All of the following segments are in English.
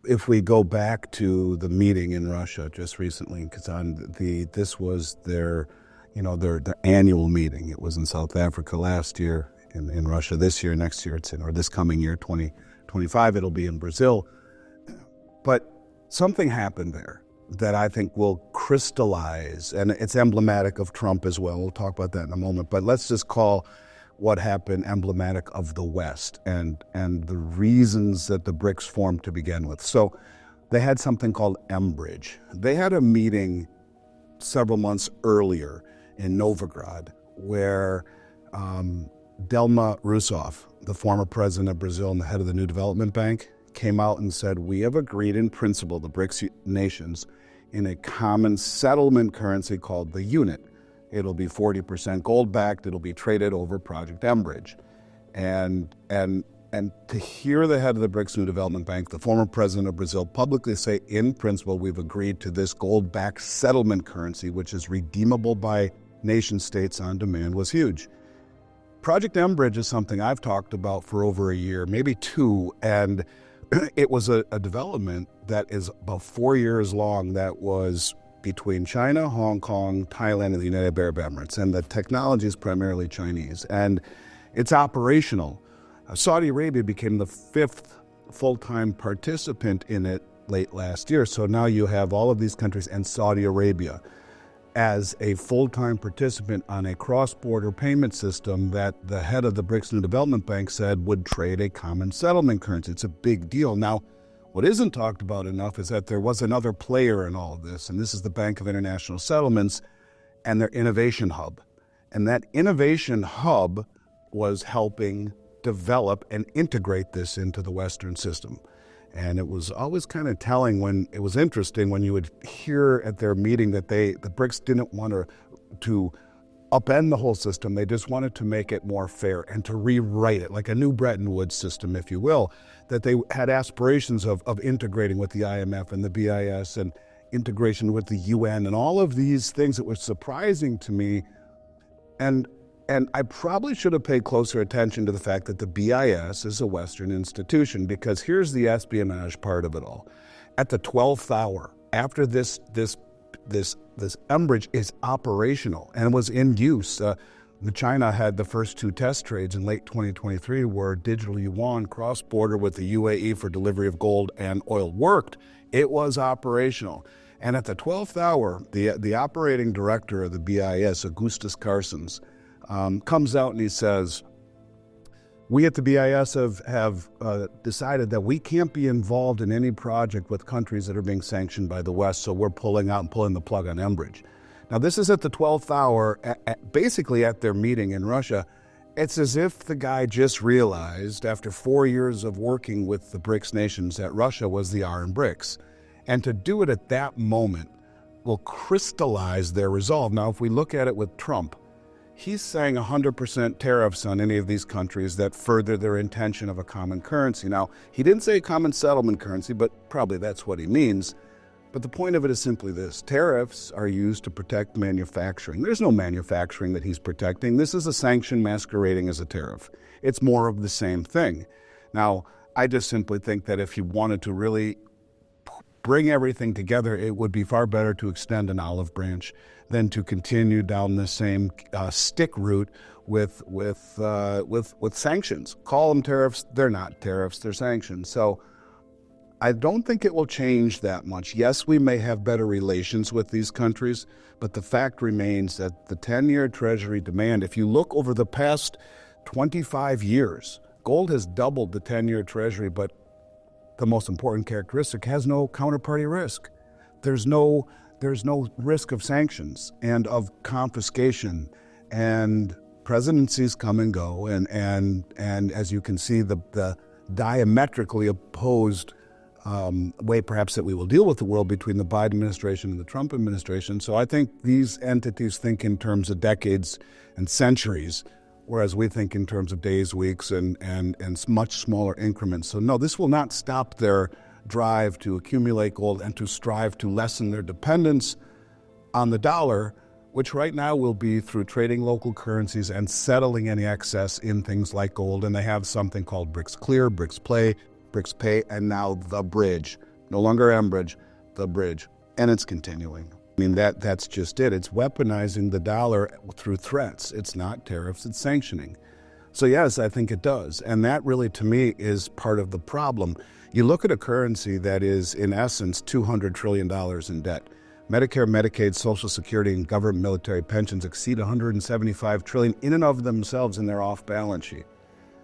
if we go back to the meeting in Russia just recently, because this was their annual meeting. It was in South Africa last year, in Russia this year, next year or this coming year, 2025, it'll be in Brazil. But something happened there that I think will crystallize, and it's emblematic of Trump as well. We'll talk about that in a moment, but let's just call what happened emblematic of the West and the reasons that the BRICS formed to begin with. So they had something called M-Bridge. They had a meeting several months earlier in Novigrad where Dilma Rousseff, the former president of Brazil and the head of the New Development Bank, came out and said, we have agreed in principle, the BRICS nations, in a common settlement currency called the unit. It'll be 40% gold-backed. It'll be traded over Project M-Bridge. And to hear the head of the BRICS New Development Bank, the former president of Brazil, publicly say, in principle, we've agreed to this gold-backed settlement currency, which is redeemable by nation-states on demand, was huge. Project M-Bridge is something I've talked about for over a year, maybe two, and it was a development that is about 4 years long that was between China, Hong Kong, Thailand, and the United Arab Emirates. And the technology is primarily Chinese. And it's operational. Saudi Arabia became the 5th full-time participant in it late last year. So now you have all of these countries and Saudi Arabia as a full-time participant on a cross-border payment system that the head of the BRICS New Development Bank said would trade a common settlement currency. It's a big deal. Now, what isn't talked about enough is that there was another player in all of this, and this is the Bank of International Settlements and their innovation hub. And that innovation hub was helping develop and integrate this into the Western system. And it was always kind of telling it was interesting when you would hear at their meeting that the BRICS didn't want to upend the whole system. They just wanted to make it more fair and to rewrite it, like a new Bretton Woods system, if you will, that they had aspirations of integrating with the IMF and the BIS and integration with the UN and all of these things that were surprising to me. And I probably should have paid closer attention to the fact that the BIS is a Western institution, because here's the espionage part of it all. At the 12th hour, after this M-Bridge is operational and was in use, China had the first 2 test trades in late 2023 where digital yuan cross-border with the UAE for delivery of gold and oil worked. It was operational. And at the 12th hour, the operating director of the BIS, Augustus Carstens, comes out and he says, we at the BIS have decided that we can't be involved in any project with countries that are being sanctioned by the West, so we're pulling out and pulling the plug on M-Bridge. Now, this is at the 12th hour, basically at their meeting in Russia. It's as if the guy just realized, after 4 years of working with the BRICS nations, that Russia was the R in BRICS. And to do it at that moment will crystallize their resolve. Now, if we look at it with Trump, he's saying 100% tariffs on any of these countries that further their intention of a common currency. Now, he didn't say common settlement currency, but probably that's what he means. But the point of it is simply this. Tariffs are used to protect manufacturing. There's no manufacturing that he's protecting. This is a sanction masquerading as a tariff. It's more of the same thing. Now, I just simply think that if you wanted to really bring everything together, it would be far better to extend an olive branch than to continue down the same stick route with sanctions. Call them tariffs. They're not tariffs. They're sanctions. So I don't think it will change that much. Yes, we may have better relations with these countries, but the fact remains that the 10-year Treasury demand, if you look over the past 25 years, gold has doubled the 10-year Treasury, but the most important characteristic, has no counterparty risk. There's no risk of sanctions and of confiscation, and presidencies come and go, and as you can see, the diametrically opposed way perhaps that we will deal with the world between the Biden administration and the Trump administration. So I think these entities think in terms of decades and centuries, whereas we think in terms of days, weeks, and much smaller increments. So no, this will not stop their drive to accumulate gold and to strive to lessen their dependence on the dollar, which right now will be through trading local currencies and settling any excess in things like gold. And they have something called BRICS Clear, BRICS Play, BRICS Pay, and now the bridge, No longer Enbridge, the bridge. And it's continuing. I mean, that's just it. It's weaponizing the dollar through threats. It's not tariffs, it's sanctioning. So yes, I think it does. And that really, to me, is part of the problem. You look at a currency that is, in essence, $200 trillion in debt. Medicare, Medicaid, Social Security, and government military pensions exceed $175 trillion in and of themselves, and they're off balance sheet.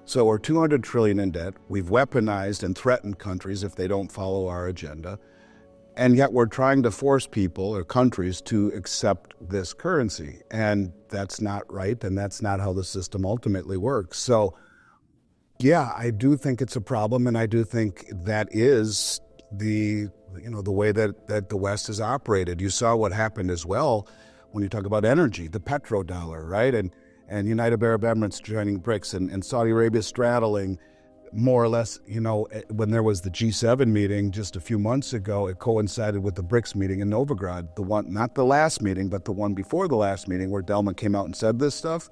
So we're $200 trillion in debt. We've weaponized and threatened countries if they don't follow our agenda. And yet we're trying to force people or countries to accept this currency. And that's not right, and that's not how the system ultimately works. So, yeah, I do think it's a problem, and I do think that is the way that the West has operated. You saw what happened as well when you talk about energy, the petrodollar, right? And United Arab Emirates joining BRICS and Saudi Arabia straddling. More or less, when there was the G7 meeting just a few months ago, it coincided with the BRICS meeting in Novigrad, the one, not the last meeting, but the one before the last meeting where Delma came out and said this stuff.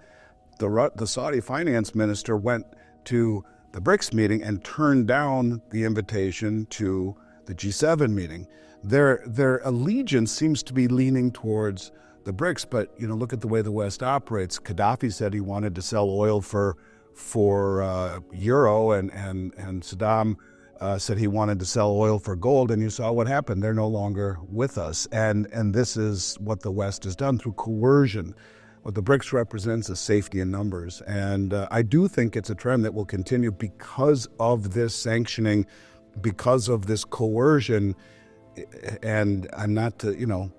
The Saudi finance minister went to the BRICS meeting and turned down the invitation to the G7 meeting. Their allegiance seems to be leaning towards the BRICS, but look at the way the West operates. Gaddafi said he wanted to sell oil for euro, and Saddam said he wanted to sell oil for gold, and you saw what happened. They're no longer with us, and this is what the West has done through coercion. What the BRICS represents is safety in numbers, and I do think it's a trend that will continue because of this sanctioning, because of this coercion, and I'm not to,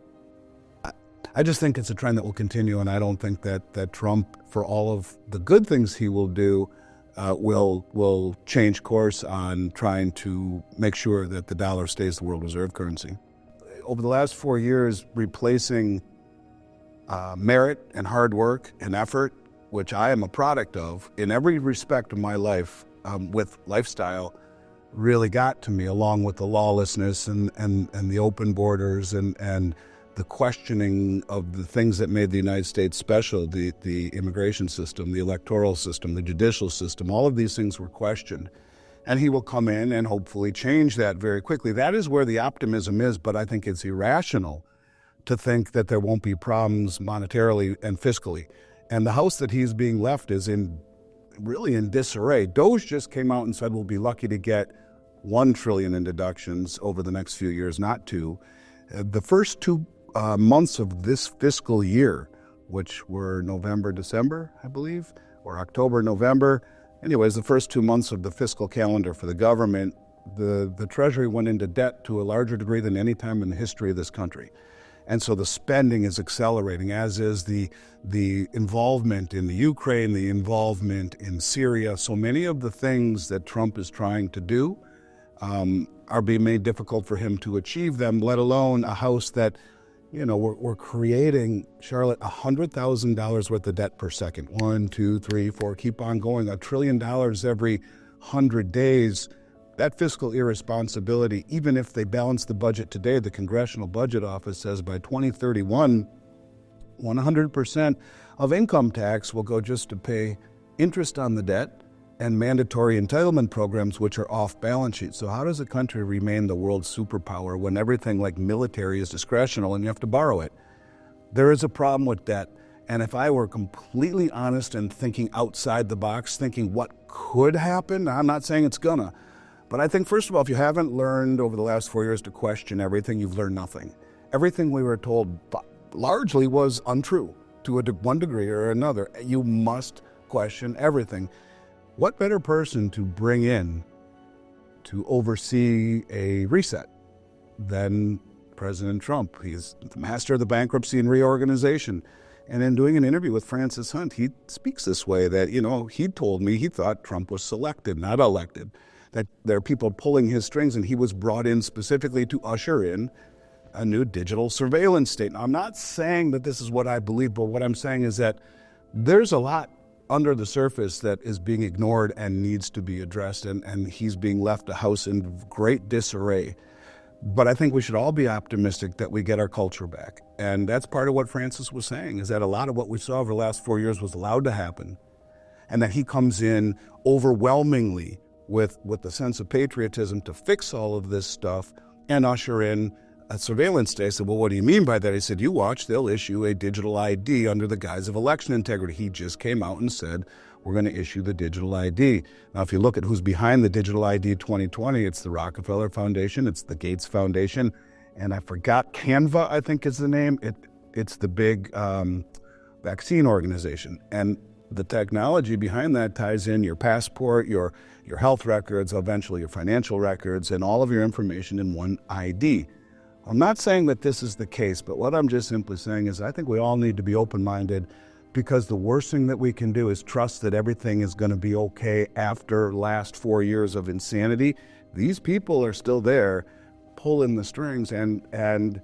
I just think it's a trend that will continue, and I don't think that Trump, for all of the good things he will do, will change course on trying to make sure that the dollar stays the world reserve currency. Over the last 4 years, replacing merit and hard work and effort, which I am a product of in every respect of my life, with lifestyle, really got to me, along with the lawlessness and the open borders and the questioning of the things that made the United States special, the immigration system, the electoral system, the judicial system, all of these things were questioned. And he will come in and hopefully change that very quickly. That is where the optimism is, but I think it's irrational to think that there won't be problems monetarily and fiscally. And the house that he's being left is really in disarray. Doge just came out and said we'll be lucky to get $1 trillion in deductions over the next few years, not 2. The first 2 months of this fiscal year, which were November, December, I believe, or October, November. Anyways, the first 2 months of the fiscal calendar for the government, the Treasury went into debt to a larger degree than any time in the history of this country. And so the spending is accelerating, as is the involvement in the Ukraine, the involvement in Syria. So many of the things that Trump is trying to do are being made difficult for him to achieve them, let alone a house that, we're creating, Charlotte, $100,000 worth of debt per second. 1, 2, 3, 4, keep on going. $1 trillion every 100 days. That fiscal irresponsibility, even if they balance the budget today, the Congressional Budget Office says by 2031, 100% of income tax will go just to pay interest on the debt and mandatory entitlement programs, which are off balance sheet. So how does a country remain the world superpower when everything like military is discretional and you have to borrow it? There is a problem with debt. And if I were completely honest and thinking outside the box, thinking what could happen, I'm not saying it's gonna, but I think, first of all, if you haven't learned over the last 4 years to question everything, you've learned nothing. Everything we were told largely was untrue to one degree or another. You must question everything. What better person to bring in to oversee a reset than President Trump? He's the master of the bankruptcy and reorganization. And in doing an interview with Francis Hunt, he speaks this way that, he told me he thought Trump was selected, not elected, that there are people pulling his strings, and he was brought in specifically to usher in a new digital surveillance state. Now, I'm not saying that this is what I believe, but what I'm saying is that there's a lot under the surface that is being ignored and needs to be addressed, and he's being left a house in great disarray. But I think we should all be optimistic that we get our culture back. And that's part of what Francis was saying, is that a lot of what we saw over the last 4 years was allowed to happen, and that he comes in overwhelmingly with the sense of patriotism to fix all of this stuff and usher in a surveillance state. I said, well, what do you mean by that? He said, you watch, they'll issue a digital ID under the guise of election integrity. He just came out and said, we're going to issue the digital ID. Now, if you look at who's behind the digital ID 2020, it's the Rockefeller Foundation, it's the Gates Foundation, and I forgot, Canva, I think is the name. It's the big vaccine organization. And the technology behind that ties in your passport, your health records, eventually your financial records, and all of your information in one ID. I'm not saying that this is the case, but what I'm just simply saying is I think we all need to be open-minded, because the worst thing that we can do is trust that everything is going to be okay after last 4 years of insanity. These people are still there pulling the strings, and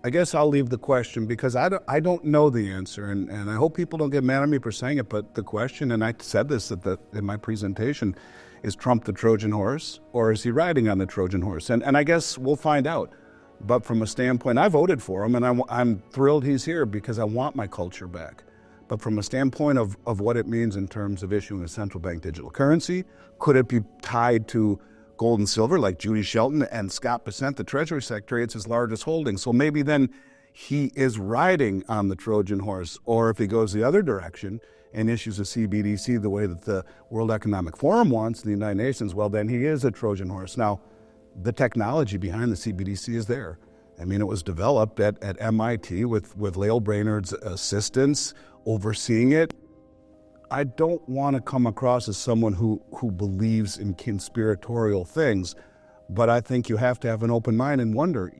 I guess I'll leave the question, because I don't know the answer, and I hope people don't get mad at me for saying it, but the question, and I said this in my presentation, is Trump the Trojan horse, or is he riding on the Trojan horse? And I guess we'll find out. But from a standpoint, I voted for him, and I'm thrilled he's here because I want my culture back. But from a standpoint of what it means in terms of issuing a central bank digital currency, could it be tied to gold and silver like Judy Shelton and Scott Bessent, the Treasury Secretary? It's his largest holding. So maybe then he is riding on the Trojan horse. Or if he goes the other direction and issues a CBDC the way that the World Economic Forum wants, the United Nations, well, then he is a Trojan horse. Now, the technology behind the CBDC is there. I mean, it was developed at MIT with Lael Brainard's assistance overseeing it. I don't want to come across as someone who believes in conspiratorial things, but I think you have to have an open mind and wonder,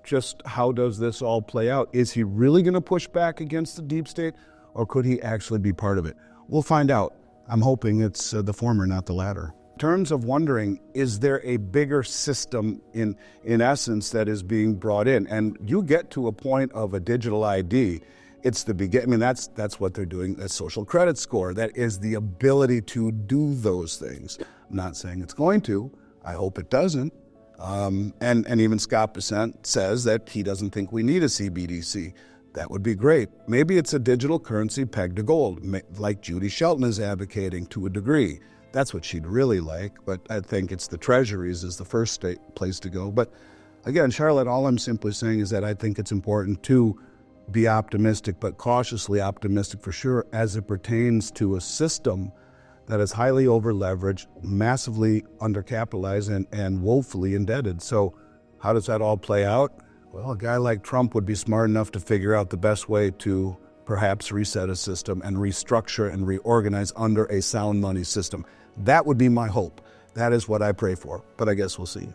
just how does this all play out? Is he really going to push back against the deep state, or could he actually be part of it? We'll find out. I'm hoping it's the former, not the latter. In terms of wondering, is there a bigger system in essence that is being brought in? And you get to a point of a digital ID, it's the beginning. I mean, that's what they're doing, a social credit score. That is the ability to do those things. I'm not saying it's going to. I hope it doesn't. And even Scott Bessent says that he doesn't think we need a CBDC. That would be great. Maybe it's a digital currency pegged to gold, like Judy Shelton is advocating to a degree. That's what she'd really like, but I think it's the treasuries is the first place to go. But again, Charlotte, all I'm simply saying is that I think it's important to be optimistic, but cautiously optimistic for sure, as it pertains to a system that is highly over-leveraged, massively undercapitalized, and woefully indebted. So how does that all play out? Well, a guy like Trump would be smart enough to figure out the best way to perhaps reset a system and restructure and reorganize under a sound money system. That would be my hope. That is what I pray for, but I guess we'll see.